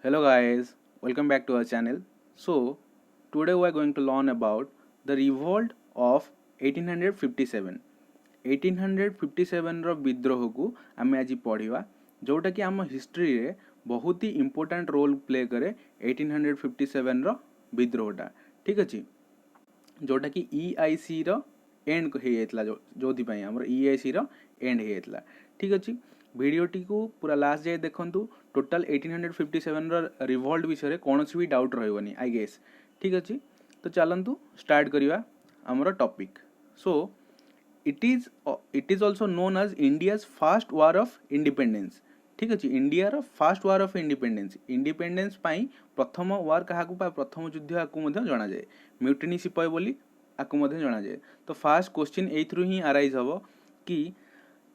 Hello guys, welcome back to our channel. So, today we are going to learn about the revolt of 1857. 1857 ର ବିଦ୍ରୋହକୁ ଆମେ ଆଜି ପଢ଼ିବା जोटा कि आम हिस्ट्री रे बहुत ही इंपोर्टेंट रोल प्ले करे 1857 ର विद्रोहटा ठीक अच्छे जोटा कि EIC ର एंड होता जो आमर EIC ର एंड होता ठीक अच्छे भिडटी को पूरा लास्ट जाए देखूँ टोटाल 1857 ର रिवोल्ट विषय कौन भी डाउट रही आई गेस ठीक अच्छे तो चलतु स्टार्ट करवा आमर topic so it is also known as India's first war of independence ठीक अच्छे India first war of independence independence प्रथम वार क्या प्रथम युद्ध आपको जना जाए म्यूटिनी सिपाही बोली आपको जना जाए तो फास्ट क्वेश्चन एथरू ही आराइज हम कि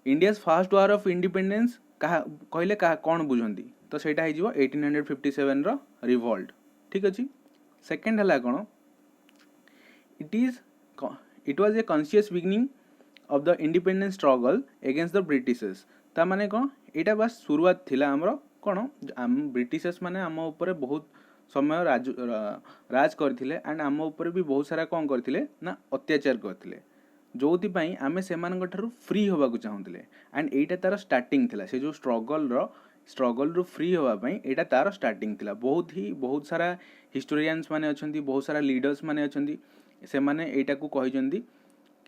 India's first war of independence कहले कौन बुझंती तो सेटा हो 1857 रो रिवोल्ट ठीक अच्छे सेकेंड है कौन it was a conscious beginning of the independence struggle against the Britishers ता माने कौन एटा बस शुरुआत थिला हमरो कौन ब्रिटिशर्स माने आम ऊपर बहुत समय राज करथिले एंड आम ऊपर भी बहुत सारा कौन करथिले ना अत्याचार करथिले जो आम से फ्री होगा चाहूले एंड एटा तार स्टार्टिंग थिला से जो स्ट्रगल रु फ्री होगापाई एटा तार स्टार्टिंग थिला बहुत सारा हिस्टोरियंस माने अछंती बहुत सारा लीडर्स माने अछंती से माने एटा को कहिसंती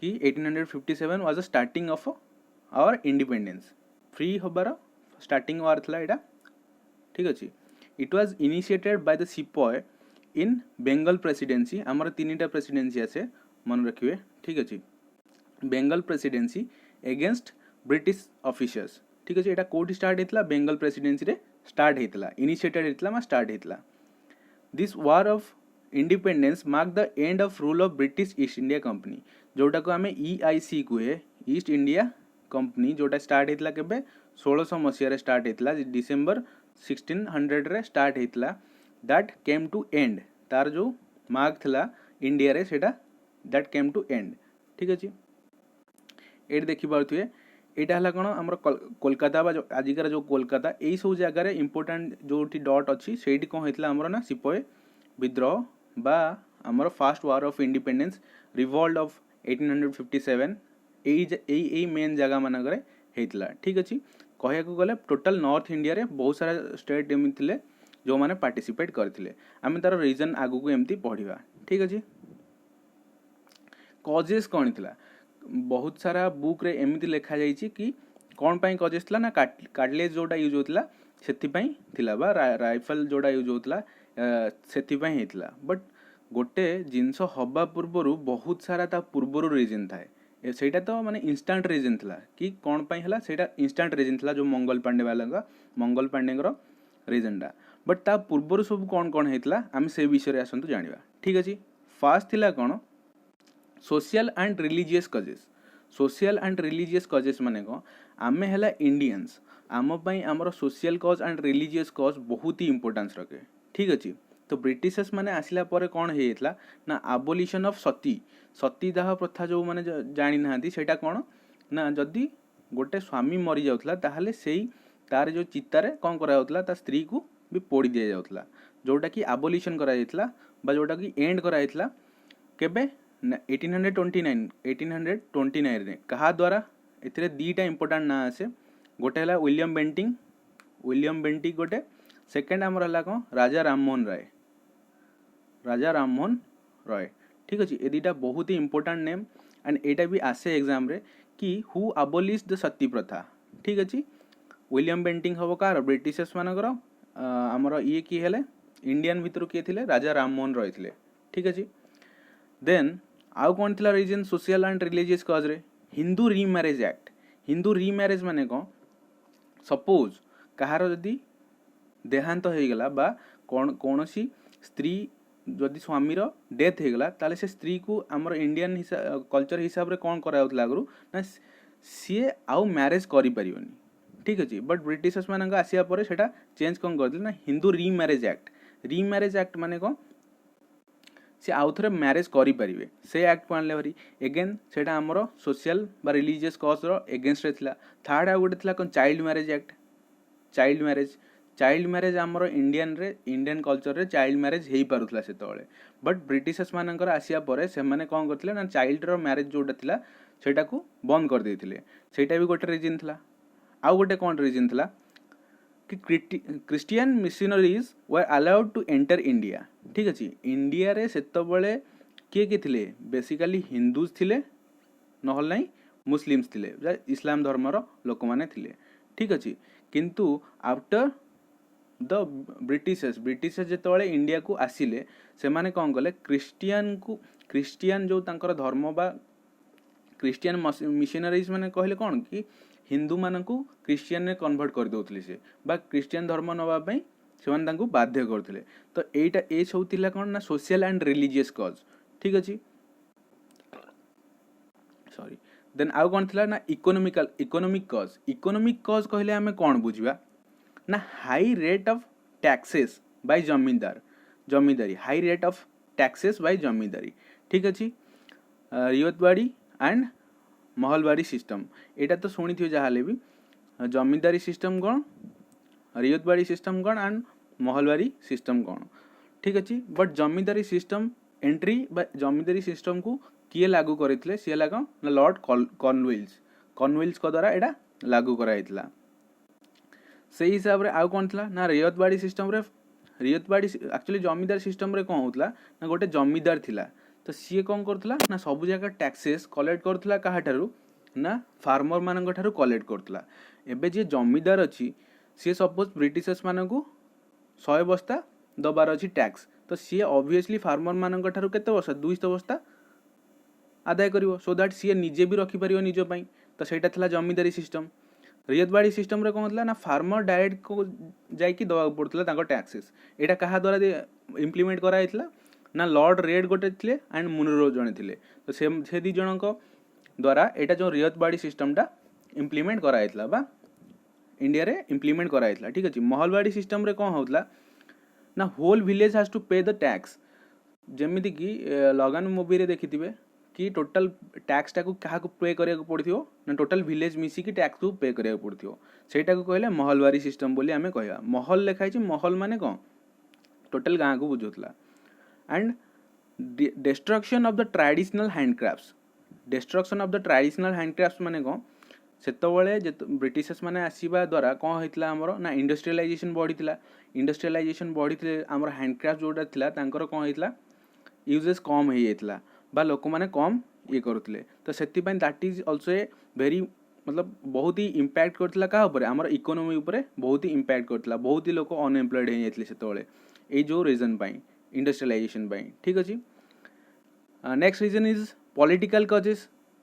कि 1857 was the starting of our independence free होबार स्टार्टिंग वार थिला एटा ठीक अच्छे it was initiated by the sepoy in Bengal presidency आमर तीन प्रेसिडेंसी आसे मन रखिए ठीक अच्छे Bengal presidency against British officers ठीक अच्छे यहाँ कौटी स्टार्ट होता बेंगल प्रेसिडेंसी रे स्टार्ट होता इनिशिएटेड होता स्टार्ट होता this war of independence mark the end of rule of British East India Company जोटा को आम EIC कहे ईस्ट इंडिया कंपनी जोटा स्टार्ट होता के 1600 मसीह स्टार्ट होता डिसेम्बर 1600 रे स्टार्ट होता दैट केम टू एंड तार जो मार्क थिला इंडिया रे सेटा दैट केम टू एंड ठीक अच्छे ये देखिपे यहाँ है कौन आम कोलकाता आजिकार जो कोलकाता यही सब जगार इंपोर्टाट जो डट अच्छी से कौन होता आमर ना सिपाही विद्रोह बा आमर fast war of independence revolt of 1857 यही मेन जगह मानक होता ठीक अच्छे कह गले टोटाल नॉर्थ इंडिया रे बहुत सारा स्टेट एमती थे जो मैंने पार्टिसिपेट करते आम तार रीजन आगू को एमती पढ़ा ठीक अच्छे कजेस कौन थी बहुत सारा बुक रे एमती लिखा जाइए कि कौन पाई कजेस थी ना कार्डलेज जोटा यूज होता से राइफल जोटा यूज होता से बट गोटे जिनस हवा पूर्वर बहुत सारा ता पूर्वर रीजन थाए सेटा तो माने इंस्टांट रीजन थला कि कौन पाई हला सेटा इंस्टांट रीजन थला जो मंगल पांडे रीजनटा बट ता पूर्वर सब कौन कौन होता आम से विषय आसतु जाना ठीक अच्छे फास्ट थिला कौन social and religious causes social and religious causes माने कौन आमे हला इंडियंस आम आमर सोशल कज एंड रिलीजियस कज बहुत ही इंपोर्टेंस रखे ठीक अच्छे तो ब्रिटिशर्स माने आसिला परे कौन होता ना आबोलिशन ऑफ सतीदाह प्रथा जो माने जानी ना सेटा कौन ना जदि गोटे स्वामी मरी जाउथला ताहले सेही तार जो चित्तारे कौन करा जाउथला ता स्त्री को भी पोड़ी दिया जाउथला जोटा कि आबोलिशन करा जाइथला बा जोटा कि एंड करा जाइथला केबे 1829 रे कहा द्वारा एथिरे दीटा इंपोर्टेंट ना आसे गोटे है विलियम बेंटिक गोटे सेकेंड आमर है कौन राजा राममोहन राय ठीक अच्छे ये दीटा बहुत ही इंपोर्टेंट नेम एंड एटा भी आसे एग्जाम रे कि हु अबोलिश द सती प्रथा ठीक अच्छे विलियम बेंटिक हम कार ब्रिटिशर्स मानकर आमर ये किए हेले इंडियन भितर किए थे राजा राममोहन राय थे ठीक अच्छे देन आउ कौन थी रीजन सोशल एंड रिलीजियस कज रे हिंदू रीम्यारेज एक्ट हिंदू रीम्यारेज माने कौन सपोज कहार जदि देहांत हो गला बा कौन सी स्त्री जदि स्वामीर डेथ हो गला ताले से स्त्री को आमर इंडियन कल्चर हिसाब रे कौन कराउथला आगरू ना सी आउ मैरेज करि परिबनी ठीक अच्छे बट ब्रिटिशर्स मान आसिया परे सेटा चेंज कौन करथिले ना हिंदू रीम्यारेज एक्ट माने कौन सी आउ थे मैरेज करें से एक्ट को आने भारी एगेन से आमर सोशल बा रिलीजियस कज एगेन्स्ट रे थिला थर्ड आउ गोटे थिला कौन child marriage act child marriage आमर इंडियन कल्चर रे चाइल्ड मैरेज हो पारुला से बट ब्रिटिशर्स मानकर आसिया परे से माने कौन करथिले ना चाइल्ड रो मैरेज जोटा थिला सेटा को बंद कर देथिले सेटा भी गोटे रीजन थिला आउ गोटे कौन रीजन थिला कि Christian missionaries were allowed to enter India ठीक अच्छे इंडिया रे सेतबले किए किए थिले बेसिकली हिंदूज थिले नहल नहीं मुस्लिम्स थिले इस्लाम धर्मर लोक माने थिले ठीक अच्छे किंतु आफ्टर द ब्रिटिशर्स जेतबले इंडिया को आसिले से माने कौन कले क्रिश्चियन जो तांकर धर्म बा क्रिश्चियन मिशनरीज माने कहले कौन कि हिंदू मानकू क्रिश्चियन ने कन्वर्ट कर दउतले से बा क्रिश्चियन धर्म नवा पई से माने तांकू बाध्य करथिले तो एटा ए सब थिला कौन ना सोशल एंड रिलीजियस कॉज ठीक अछि सॉरी देन आउ कौन थिला ना इकोनॉमिक कॉज कहले हमें कौन बुझिबा ना high rate of taxes by zamindari high rate of taxes by zamindari ठीक अछि रियतबाड़ी एंड महलबाड़ी सिस्टम एटा तो शुणी थी जहाँ भी जमींदारी सिस्टम कौन रियतबाड़ी सिस्टम कौन एंड महलबाड़ी सिस्टम कौन ठीक अच्छे but zamindari system entry zamindari system को किए लागू करते सी है कौन ना लॉर्ड कॉर्नवालिस द्वारा एटा लागू कराइला से हिसाब रे आउ कौन थला ना रियतबाड़ी सिस्टम रे रियतबाड़ी एक्चुअली जमींदार सिस्टम रे कौन होतला ना गोटे जमींदार थिला तो सी कौन करथला ना सब जगह टैक्सेस कलेक्ट करथला काहा ठारू ना फार्मर मानक ठारू कलेक्ट करथला एबे जे जमींदार अछि सी सपोज ब्रिटिशर्स मानकू 100 बस्ता दबार अछि टैक्स तो सी ऑब्वियसली फार्मर मानक ठारू केते बस्ता 200 बस्ता आदाय करिवो सो दैट सी निजे भी रखि परिवो निजो पई तो सेटा थला जमींदारी सिस्टम रियतबाड़ी सिस्टम रे कोन ना फार्मर डायरेक्ट को जाइकी दवा पड़तला तांको टैक्सेस एटा कहा द्वारा इम्प्लीमेंट करा आइतला ना लॉर्ड रेड गोटे थिले एंड मुनरो जणे थिले तो से दी जनक द्वारा एटा जो रियतबाड़ी सिस्टमटा इम्प्लीमेंट करा आइतला बा इंडिया रे इम्प्लीमेंट करा आइतला ठीक अछि महलबाड़ी सिस्टम रे कोन होतला ना होल विलेज हैज टू पे द टैक्स जेमिति कि लगान मूवी रे देखिथिबे कि टोटल टैक्स टाको क्या पे करिया पड़ो ना टोटल विलेज मिसी कि टैक्स को पे करिया पड़ो सेटा को कहले महलबाड़ी सिस्टम बोली आमे कहया महल लिखाई छी महल माने कौन टोटल गाँ को बुझोतला and destruction of the traditional handicrafts माने कौन सेतबले ब्रिटिशर्स माने आसीबा द्वारा कौन होइतला हमरो ना इंडस्ट्रियलाइजेशन बढ़ी हमर हैंडक्राफ्ट जोटा थिला तांकर कौन होइतला यूजेस कम हो जाइतला बा लोक माने कम ये करुले तो say that is also a very मतलब बहुत ही इम्पैक्ट करथिला का ऊपर हमर इकोनॉमी ऊपर बहुत ही इम्पैक्ट करथिला बहुत ही लोक अनएम्प्लॉयड हो जाइतले सेतबले ए जो रीजन पाई इंडस्ट्रियलाइजेशन पाई ठीक अछि next reason is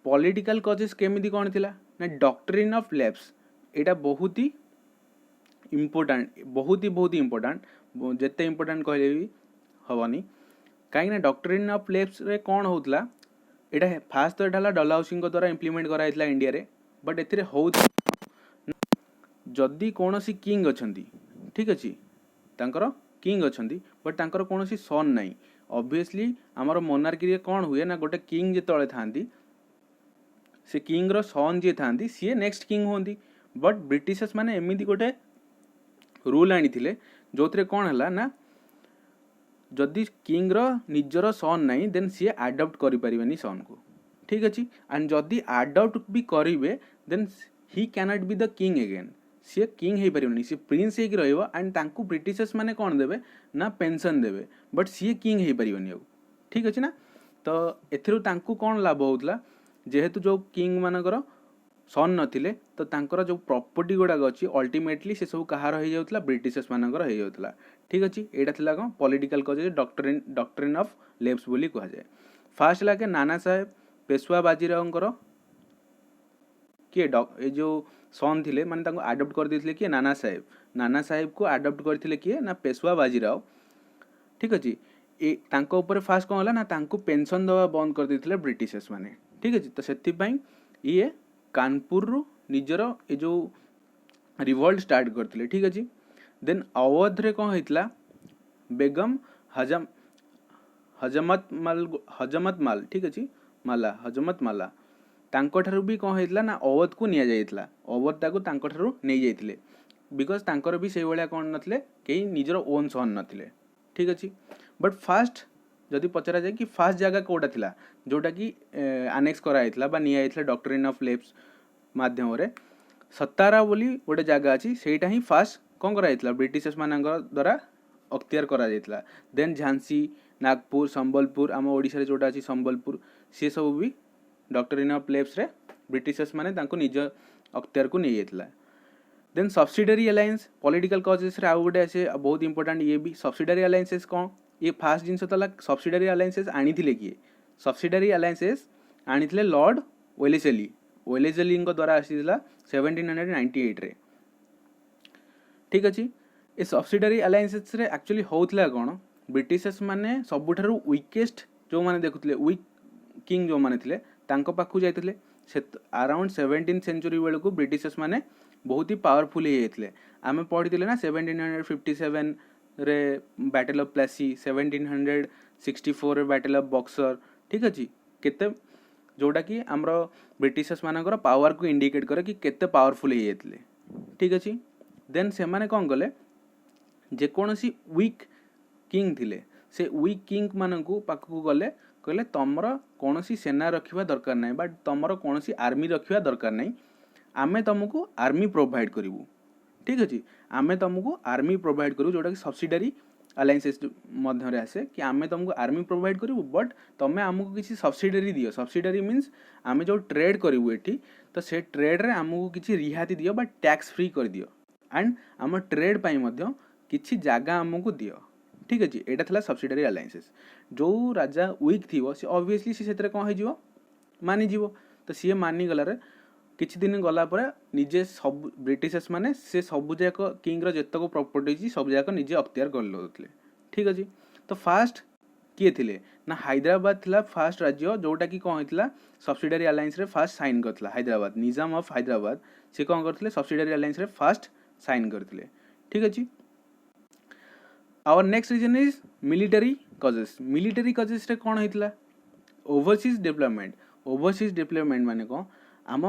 political causes केमिति कोन थिला ना डॉक्ट्रिन ऑफ लेफ्स एटा बहुत ही इम्पोर्टेंट जेते इम्पोर्टेंट कहले भी हवनी कहीं ना डॉक्ट्रिन ऑफ लेफ्स रे कौन होतला एटा फास्ट तो एटा डलहाउसी द्वारा इम्प्लीमेंट कराइतला इंडिया रे बट एथिरे हो जदि कोनोसी किंग अछंती ठीक अछि तांकर किंग अछंती बट तांकर कोनोसी सन नाही ऑब्वियसली हमर मोनार्की रे कौन हुए ना गोटे किंग जे तळे थांती से किंग रो सन जे थांती सी नेक्स्ट किंग होंती बट ब्रिटिशर्स माने एमिति गोटे रूल आनी थिले जोथरे कौन हला ना जदि किंग रो निजर सन नहीं देन सी अडॉप्ट करि परिबेनी सन को ठीक अछि एंड जदि अडॉप्ट भी करिवे then he cannot be the king again सी किंग हे परिबेनी सी प्रिंस हे रहइबो एंड तांकू ब्रिटिशर्स माने कोन देबे ना पेंशन देबे बट सी किंग हे परिबेनी अब ठीक अछि ना तो एथिरु तांकू कोन लाभ होतला जेहेतु जो किंग मानकर सन नथिले तो तांकर जो प्रॉपर्टी गुडा अछि अल्टीमेटली से सब कहार हो जाउतला ब्रिटिशर्स मानकर हो जाउतला ठीक अछि एटा थिला कोन political causes doctrine of lapse बोली कहा जाए फास्ट लाके नाना साहेब पेशवा बाजीरावंकर किए ए जो सन थिले माने तांको अडॉप्ट कर दिथिले कि नाना साहेब को अडॉप्ट करथिले कि ना पेशवा बाजीराव ठीक अछि ए तांको ऊपर फास्ट कोन होला ना तांको पेंशन दवा बंद कर दिथिले ब्रिटिशर्स माने ठीक अछि तो सेति पई ये कानपुर रु निजर ए जो रिवोल्ट स्टार्ट करथिले ठीक अछि देन अवध रे कोन होइतला बेगम हजमत माल ठीक अछि हजमत माला तांको ठारू भी कोन होइतला ना अवध को निया जाइतला अवध ताको तांको ठारू नै जाइतले बिकज तांकर भी से भाया कौन नथिले कहीं निजर ओन सन नथिले ठीक अच्छे बट फास्ट जदि पचरा जाए कि फास्ट जगह कोटा थिला जोटा कि आनेक्स कराइला बा निया डॉक्ट्रिन ऑफ लेप्स माध्यम सतारा बोली गोटे जगह अच्छी सेटा ही फास्ट कौन कराइला ब्रिटिशर्स मान द्वारा अख्तियार करा जाइतला देन झांसी नागपुर संबलपुर आम ओडिशा रे जोटा अच्छी संबलपुर सी सब भी डॉक्ट्रिन ऑफ लेप्स रे ब्रिटिशर्स माने तांको निज अख्तियार को नहीं जाइतला then subsidiary alliance political causes रे आउ गोटे अच्छे बहुत इंपोर्टेंट ये भी सब्सिडरी अलायंसेस कौन ये फास्ट जिनस तो सब्सिडरी अलायंसेस आनी किए सब्सिडरी अलायंसेस आनी लॉर्ड वेलेस्ली वेलेस्ली द्वारा आसीला 1798 रे ठीक अच्छे ए सब्सिडरी अलायंसेस रे एक्चुअली होउतला कौन ब्रिटिशर्स माने सबुठारु वीकेस्ट जो माने देखुतले वीक किंग जो माने थिले तांको पाखु जाइतले अराउंड 17th सेंचुरी बेलू को ब्रिटिशर्स माने बहुत ही पावरफुल हो जाते आम पढ़ी ना 1757 रे बैटल ऑफ प्लासी 1764 रे बैटल ऑफ बक्सर ठीक अच्छे केते जोटा कि आमर ब्रिटिशर्स मानकर पावर को इंडिकेट करे कि केते पावरफुल हो जाते ठीक अच्छे देन से माने कौन कले जेकोसी वीक किंग थिले से वीक किंग मानू पाखक गले कहले तुमर कौन सेना रखा दरकार ना बट तुमर कौन आर्मी रखा दरकार ना आमे तुमको आर्मी प्रोवाइड करूँ ठीक अच्छे आमे तुमको आर्मी प्रोवाइड करूँ जोटा कि सब्सिडरी अलायंसेस मध्य आसे कि आमे तुमको आर्मी प्रोवाइड करूँ बट तुम आमको किसी सब्सिडरी दियो सब्सिडरी मीन्स आम जो ट्रेड करूँ ये तो से ट्रेड रे आमको किसी रिहाती दियो बा टैक्स फ्री कर दियो एंड आम ट्रेड पाई किसी जगह आमको दियो ठीक अच्छे यहाँ था सब्सिडरी अलायंसेस जो राजा वीक थी सी ऑब्वियसली सी कौन हो मानिज तो सी मानिगलार किछि दिन गला पर निजे सब ब्रिटिशर्स माने से सब जाक किंग्र जेतक प्रॉपर्टी सब जाक निजे अख्तियार कर लौले ठीक अच्छे तो फास्ट किए थिले ना हैदराबाद थिला फास्ट राज्य जोटा कि कौन होता सब्सिडरी अलायंस रे फास्ट साइन करथिला हैदराबाद निजाम ऑफ हैदराबाद से कौन करथिले सब्सिडरी अलायंस रे फास्ट साइन करथिले ठीक अच्छे our next reason is military causes रे कौन होता ओवरसीज डेवलपमेंट माने कौन आम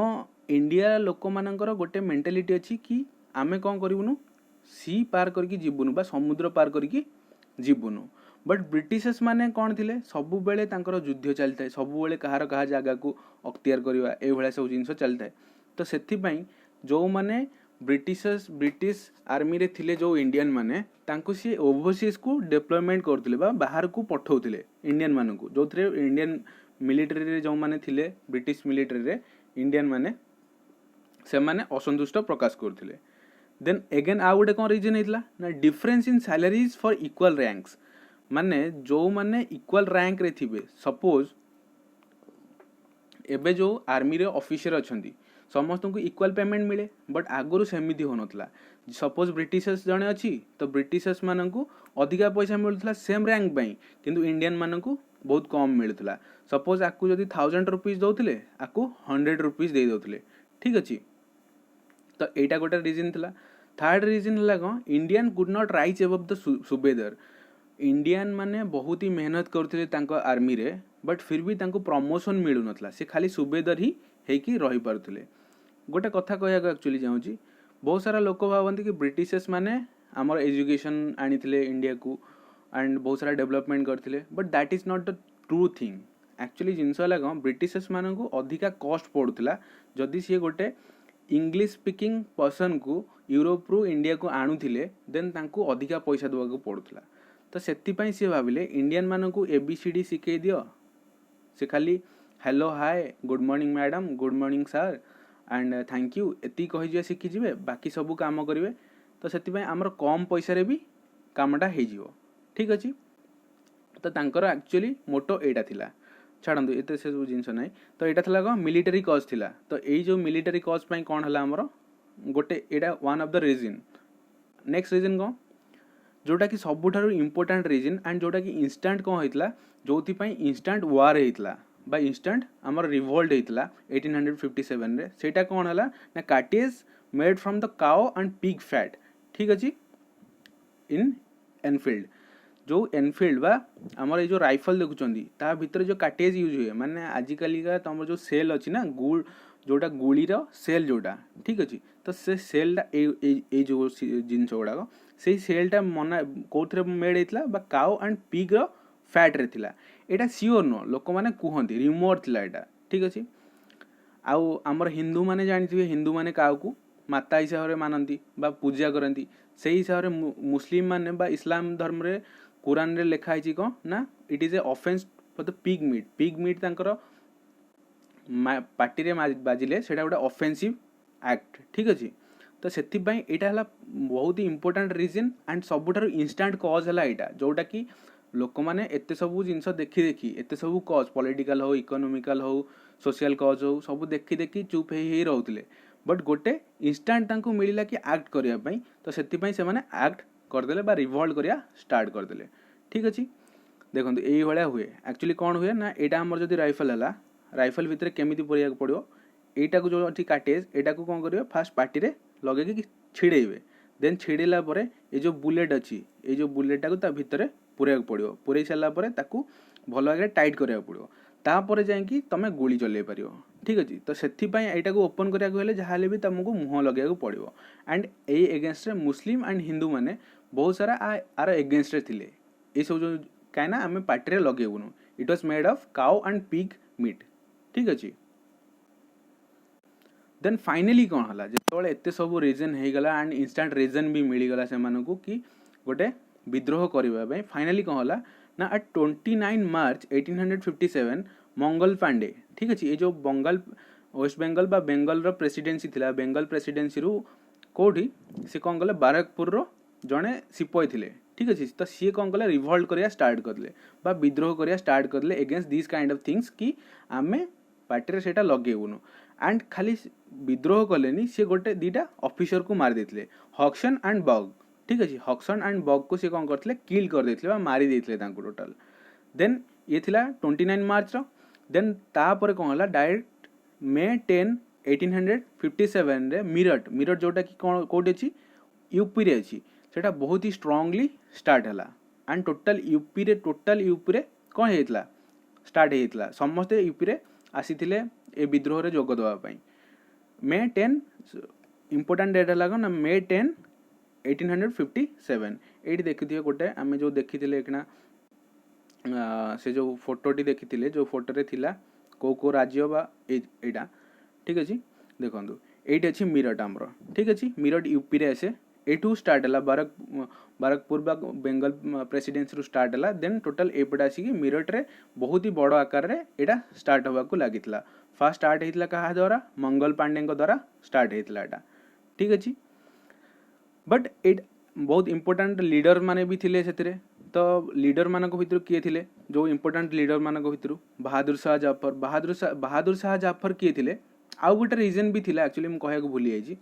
इंडिया लोक मानकर गोटे मेंटालिटी अच्छी कि आमे कौन करूँ सी पार करके जीवनु बा समुद्र पार करके जीवनु बट ब्रिटिशर्स माने कौन थिले सबु बेले तांकर युद्ध चलता है सबु बेले कहार कहा जगह को अख्तियार करवा ए भलिया सब जिनस चलता है तो सेथिपाई जो माने ब्रिटिश आर्मी रे थिले जो इंडियन माने तांको सी ओवरसीज को डेवलपमेंट करथिले बा बाहर को पठाउथिले इंडियन मानकु जो थरे इंडियन मिलिटरी रे जो माने थिले ब्रिटिश मिलिटरी रे इंडियन माने से माने असंतुष्ट प्रकाश करथिले देन अगेन आ गोटे कौन रीजन होता ना difference in salaries for equal ranks माने जो माने इक्वल रैंक रे थिबे सपोज एबे जो आर्मी रे ऑफिसर अछंती समस्त को इक्वल पेमेंट मिले बट आगुरी सेमिति हो नथला सपोज ब्रिटिशर्स जने अच्छी तो ब्रिटिशर्स मानकु अधिका पैसा मिलुथला सेम रैंक पई किंतु इंडियन मानकु बहुत कम मिलुथला सपोज आकु जदि 1000 रुपीज दउथिले आकु 100 रुपीज दे दउथिले ठीक अछि तो एटा गोटे रीजन थिला थर्ड रीजन हला कौन Indian could not rise above the subedar Indian माने बहुत ही मेहनत करथिले तांको आर्मी रे बट फिर भी तांको प्रमोशन मिलु नथला से खाली सुबेदर ही हेकी रही पारुथिले गोटे कथा कहया एक्चुअली चाहूँगी बहुत सारा लोक भावती कि ब्रिटिशर्स माने आमर एजुकेशन आनी इंडिया को एंड बहुत सारा डेवलपमेंट करथिले but that is not the true thing actually जिनस है कौन ब्रिटिशर्स मान को अधिका कस्ट पड़ूला जदि सी गोटे इंग्लिश स्पीकिंग पर्सन को यूरोप रु इंडिया को आणुले देन तांको अधिका पैसा देवाक पड़ूला तो से सी भाविले इंडियन मान को ABCD शिखई दियो से खाली hello hi good morning madam good morning sir and thank you एति कही शिखीजे बाकी सबू काम करेंगे तो से आमर कम पैसा भी कामटा हो ठीक अच्छे तो तांकर एक्चुअली मोटो एटा थिला छाड़ू एत से सब जिनस ना तो यहाँ था कौन मिलिटरी कज थिला तो यही जो मिलिटरी कज पाई कौन है आमर गोटे यहाँ one of the reason next reason कौन जोटा कि सबुठारु इंपोर्टेंट रीजन एंड जोटा कि इंस्टांट कौन होता जो इंस्टांट वार होता बा इंस्टांट आमर रिवोल्ट होता 1857 रे सेटा कौन है ना cartridge made from the cow and pig fat ठीक अच्छे इन एनफील्ड जो एनफील्ड बा आमर ये जो राइफल देखुं ता भितर जो कार्टेज यूज हुए माने आजिकल का तुम जो सेल अच्छी ना जोटा गुलीर सेल जोटा ठीक अच्छे तो से सेलटा जो जिनस गुड़ाक से सेलटा मना कौन मेड होता काउ एंड पिग फैट रे थिला एटा सियोर नुह लोक मैंने कहते रिमोर थिला एटा ठीक अच्छे आउ आमर हिंदू मैंने जानते हिंदू मैंने काऊ माता हिसाब से मानती पूजा करती से हिसाब से मुस्लिम माने बा इस्लाम धर्म रे कुरान रे लिखाई कौन ना it is a offence for the pig meet तांकर पार्टी रे बाजिले सेटा गोटे ऑफेंसिव एक्ट ठीक अच्छे तो से यहाँ बहुत ही इंपोर्टेंट रीजन एंड सबुठार इंस्टांट कज है यहाँ जोटा कि लोक मैंने एत सब जिनस देखी देखी एत सब कज पॉलिटिकल हो इकोनॉमिकल हो सोशल कज हो सब देखी देखी चुप ही रोते बट गोटे इंस्टांट तांको मिलला कि एक्ट करने तो से एक्ट करदे रिवॉल्ट करिया स्टार्ट करदे ठीक अच्छे देखो ये हुए एक्चुअली कौन हुए ना यहाँ आमर जब राइफल है राइफल भितर केमी पुरिया पड़ो यटा को जो अच्छी काटेज यहाँ को कौन कर फास्ट पार्टी रे लगे छिड़ेबे देन छिड़ेला ये जो बुलेट अच्छी ये जो बुलेटा को भितर पुराया पड़ो पुरे सारापर भल भाव टाइट करा पड़ो तापर जाकि तुम गुली चल पार ठीक अच्छे तो से यहाँ को ओपन कराया जहाँ भी तुमको मुँह लगे पड़ो एंड ये एगेन्स्ट मुस्लिम एंड हिंदू मैंने बहुत सारा आर एगेन्स्ट थे ये सब जो कहीं आम पार्टी रे लगेबुनु it was made of cow and pig meat ठीक अच्छे देन फाइनली कौन है जो एत सब रिजन हो गला एंड इंस्टांट रिजन भी मिलगला से कि गोटे विद्रोह करने फाइनली कौन है ना 29 मार्च 1857 मंगल पांडे ठीक अच्छे ये जो बंगाल वेस्ट बेंगल बा बेंगल रो प्रेसिडेंसी थिला बेंगल प्रेसिडेंसी रु कोठी से कौन कले बारकपुर रो जड़े सिपाही थिले ठीक अच्छे तो सी कौन कले रिवॉल्ट करिया स्टार्ट करले बा विद्रोह करिया स्टार्ट करले against this kind of things कि आमे पार्टी रे सेटा लगेबुनु एंड खाली विद्रोह कलेनी सी गोटे दीटा ऑफिसर को मार देथिले हक्सन एंड बग ठीक अच्छे हक्सन एंड बग को सी कौन करथिले किल कर देथिले मारी देथिले तांको टोटल देन ये थिला 29 मार्च रो देन तापर कौन होला डायरेक्ट मे 10 1857 रे मीरठ जोटा कि कौन कोड अछि यूपी रे अछि सेटा बहुत ही स्ट्रांगली स्टार्ट हला एंड टोटल यूपी रे कौन हेतला स्टार्ट हेतला समस्ते यूपी रे आसीथिले ए विद्रोह रे जोग देवा पई मे 10 इंपोर्टेंट डेट हला ना मे 10 1857 एटी देखिथिए गोटे आमे जो देखिथिले एकना से जो फोटोटी देखिथिले जो फोटो रे थिला को राज्य बा एटा ठीक अछि देखंतु एटी अछि मीरठ हमरो ठीक अछि मीरठ यूपी रे आसे एटू स्टार्ट है बारकपुर बा बेंगल प्रेसिडेंसी रु स्टार्ट है देन टोटल एपटे आसिक मीरठ रे बहुत ही बड़ आकार रे एटा स्टार्ट होगा लगी फास्ट स्टार्ट होता क्या द्वारा मंगल पांडे द्वारा स्टार्ट होता एटा ठीक अच्छे बट एट बहुत इंपोर्टेंट लीडर माने भी थिले से तो लीडर मान भर किए थिले जो इंपोर्टेंट लीडर मान भर बहादुर शाह जाफर किए थिले आउ गोटे रीजन भी थिला एक्चुअली मुझे कहया भूली जाइए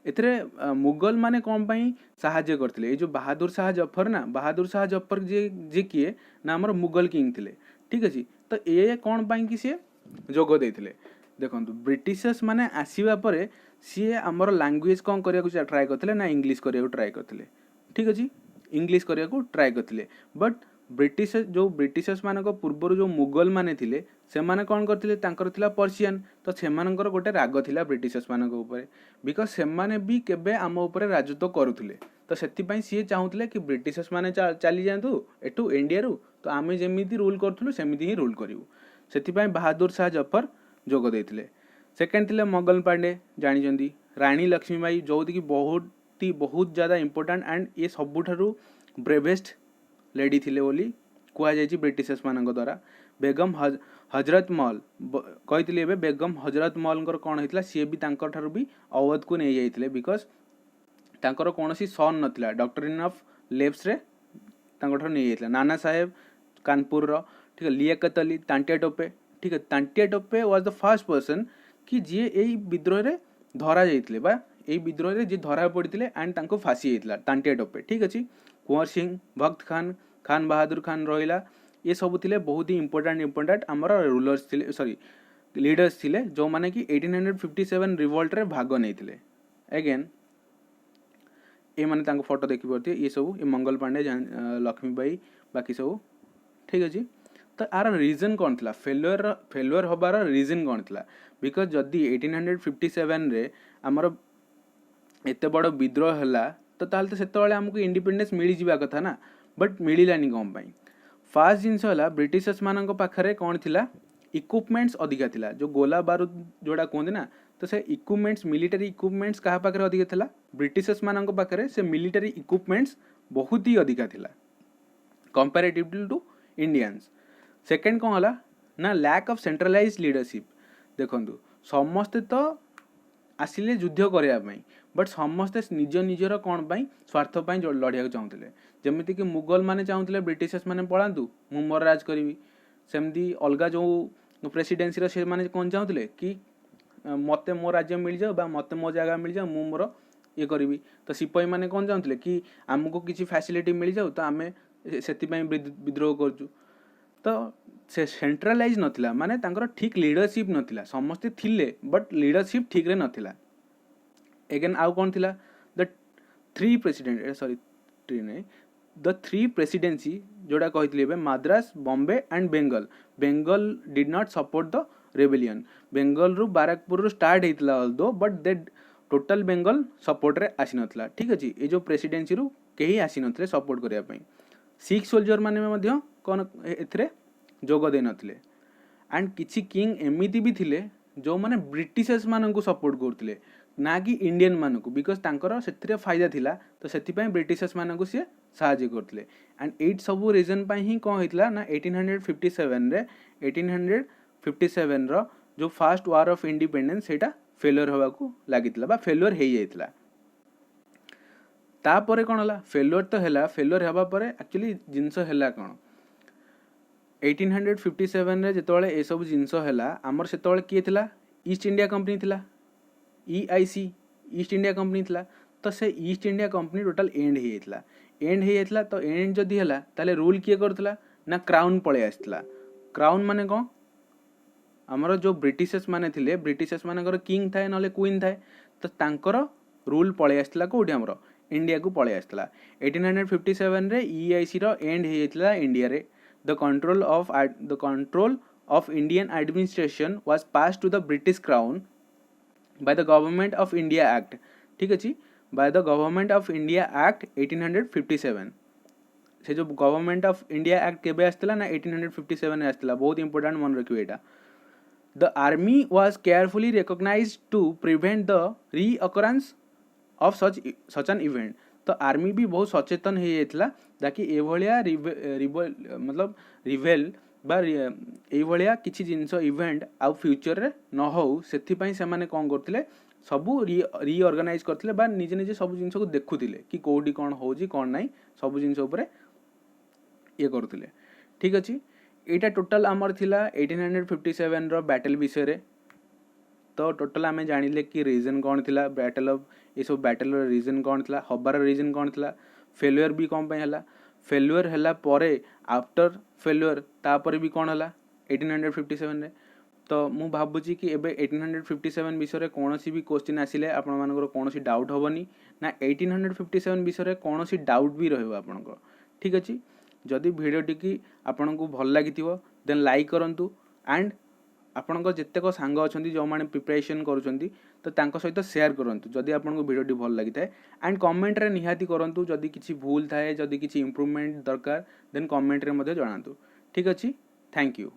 एथरे मुगल माने कौन पाई साहाଯ୍य करथिले ये जो बहादुर शाह जफर ना बहादुर शाह जफर जे किए ना हमर मुगल किंग थिले ठीक अछि तो ये कौन पाई कि सी जोग देथिले देखंतु ब्रिटिशर्स माने आसीबा परे सी हमर लैंग्वेज कौन करिया ट्राई करथिले ना इंग्लिश करिया ट्राई करथिले ठीक अछि इंग्लिश करिया ट्राई करथिले बट ब्रिटिशर्स मानक पूर्वर जो मुगल माने थिले से माने कौन करथिले तांकर थिला पर्शियन तो सेमानकर गोटे राग थिला ब्रिटिशर्स मानक ऊपर बिकज से माने भी केबे आम ऊपर राजत्व करुथिले तो सेति सी चाहूले कि ब्रिटिशर्स माने चली जातु एठू इंडिया रु तो आम जमीती रूल करूँ सेमती ही रूल करूँ से बहादुर शाह जफर जोग देते सेकेंड थिले मंगल पांडे जानी रानी लक्ष्मीबाई जो कि बहुत ज़्यादा इंपोर्टेंट एंड ये सबुठारु ब्रेवेस्ट लेडी थिले बोली कहुई ब्रिटिशर्स मान द्वारा बेगम हजरत महल कही बेगम हजरत महल कौन होता सी भी भी अवध को नहीं जाइए बिकज तांकर कौन सन नाला डॉक्ट्रिन ऑफ लेफ्ट रे नहीं जाइए नाना साहेब कानपुर रो ठीक है लियाकत अली तांटिया टोपे ठीक है Tantia Tope was the first person कि जी यही विद्रोह रे धरा जाइए बा यही विद्रोह रे जी धरा पड़ते एंड तांको फांसी होता तांटिया टोपे ठीक अच्छे कुंवर सिंह भक्त खान खान बहादुर खान रहा ये सब थिले बहुत ही इंपोर्टेंट आमर रूलर्स थिले सॉरी लीडर्स थिले जो माने कि 1857 रिवोल्ट रे भाग नहीं थिले अगेन ये माने तांको फोटो देखि परते ये सब ये मंगल पांडे लक्ष्मीबाई बाकी सब ठीक अच्छे तो आर रीजन कौन था फेलुअर हबार रीजन कौन था बिकज जदि 1857 रे आमर एते बड़ विद्रोह है तो ताल तो सेतबेले आमको इंडिपेंडेंस मिल जावा कथा ना, बट मिलानी कौन पाई। फास्ट जिनस है ब्रिटिशर्स मान पाखे कौन थिला इक्विपमेंट्स अधिका थिला, जो गोला बारूद जोड़ा कहते ना, तो से इक्विपमेंट्स मिलिटरी इक्विपमेंट्स क्या पाखे अधिका थिला, ब्रिटिशर्स मान पाखे से मिलिटरी इक्विपमेंट्स बहुत ही अधिका थिला कंपैरेटिवली टू इंडियंस। सेकेंड कौन है ना लैक ऑफ सेंट्रलाइज लीडरशिप। देखंतु समस्ते तो आसिले युद्ध करने, बट समस्ते निज निजर कौन पाई स्वार्थ पाई लड़िया चाहूले। जमीती कि मुगल माने चाहूले ब्रिटिशर्स माने पलांतु मु मोर राज करी, सेमती अलगा जो प्रेसिडेंसी से माने कौन चाहूले कि मते मो राज्य मिल जाओ बा मते मो जगह मिल जाओ, मु मोर ये करी। तो सिपाही माने कौन चाहूले कि आमको किसी फैसिलिटी मिल जाओ तो आम से विद्रोह करूँ। तो से सेंट्रलाइज नथिला, माने तांकर ठीक लीडरशिप नथिला, समस्ते थिले बट लीडरशिप ठीक रे नथिला। एगेन आउ कौन थिला the three president sorry tree नहीं द थ्री प्रेसिडेंसी जोड़ा कहते Madras Bombay and Bengal. Bengal did not support the rebellion. Bengal रु बाराकपुर रु स्टार्ट होता although but they total Bengal support रे आसी नथिला। ठीक अच्छे, ये जो प्रेसिडेंसी रु कहीं आसी नथिले सपोर्ट करिया पई। सिख सोल्जर माने मध्य कौन एथरे जोग दे नथिले। एंड किछि किंग एमिति भी थिले जो माने ब्रिटिशर्स माननकु सपोर्ट करथिले ना कि इंडियन मानकु, बिकॉज तांकर सेथिरे फायदा थिला तो सेति पई ब्रिटिशर्स मानकु से सहायता करथिले। एंड एट सब रीजन पई ही कोन होइतला ना 1857 रे 1857 रो जो फर्स्ट वार ऑफ इंडिपेंडेंस सेटा फेलियर होबा को लागितला बा फेलियर हे जाइतला। तापरे कौन है फेलियर तो है, फेलियर होगा पर एक्चुअली जिनस है कौन 1857 रे जेतोले ए सब जिनस है आमर सेतोले किए थिला ईस्ट इंडिया कंपनी थिला, EIC ईस्ट इंडिया कंपनी थिला। तो से east India company total and हो जाइतला। एंड हो जाइतला तो एंड जदि है ताले रूल किए करथिला ना क्राउन पळे आस्थिला। क्राउन माने कौन आमर जो ब्रिटिशर्स माने थिले, ब्रिटिशर्स मानकर किंग थाए नले क्वीन थाए, तो तांकर रूल पळे आस्थिला कोठी आमर इंडिया को पळे आस्थिला। 1857 रे EIC रो एंड हो जाइतला इंडिया रे। The control of Indian administration was pass to the British crown by the government of India act. ठीक अच्छे, by the government of India act 1857। से जो गवर्नमेंट ऑफ इंडिया एक्ट केबे आस्थिला ना 1857 रे आस्थिला। बहुत इंपोर्टेंट मन रखियो एटा। The army was carefully recognized to prevent the reoccurrence of such an event. तो आर्मी भी बहुत सचेतन हो जाइतला ताकि ए भलिया मतलब रिवेल बा ए भलिया किछि जिंस इवेंट आ फ्यूचर रे न हो, सेथि पई से माने कोन करथिले सबु रीऑर्गेनाइज करथिले बा निजे निजे सब जिंस को देखुथिले कि कोडी कोन होजी कोन नाही, सब जिंस ऊपर ये करथिले। ठीक अछि, एटा टोटल आमर थिला 1857 रो बैटल विषय रे। तो टोटल आम जानिले कि रीजन कौन थिला बैटल ऑफ ये सब बैटल रीजन कौन थिला, हबार रीजन कौन थिला, फेलियर भी कौन पे हला, फेलियर हला परे आफ्टर फेलियर तापर भी कौन हला 1857 रे। तो मु भाबुची कि एबे 1857 विषय रे कोनोसी भी क्वेश्चन आसिले आपण मानकर कोनोसी डाउट होबनी ना 1857 विषय रे कोनोसी डाउट भी रहबो आपनकर। ठीक अछि, जदि वीडियो टिकी आपनको भल लागिथिवो देन लाइक करंतु एंड आपणकर जितेक सांग अच्छा जो मैंने प्रिपरेशन करुँच तो तांको सहित शेयर करंतु जदि आपको वीडियोटी भल लगी थाए। एंड कमेंट रे निहाती करंतु जदि किसी भूल थाए, जदि किसी इम्प्रूवमेंट दरकार देन कमेंट रे मध्य जणातु। ठीक अच्छे, थैंक यू।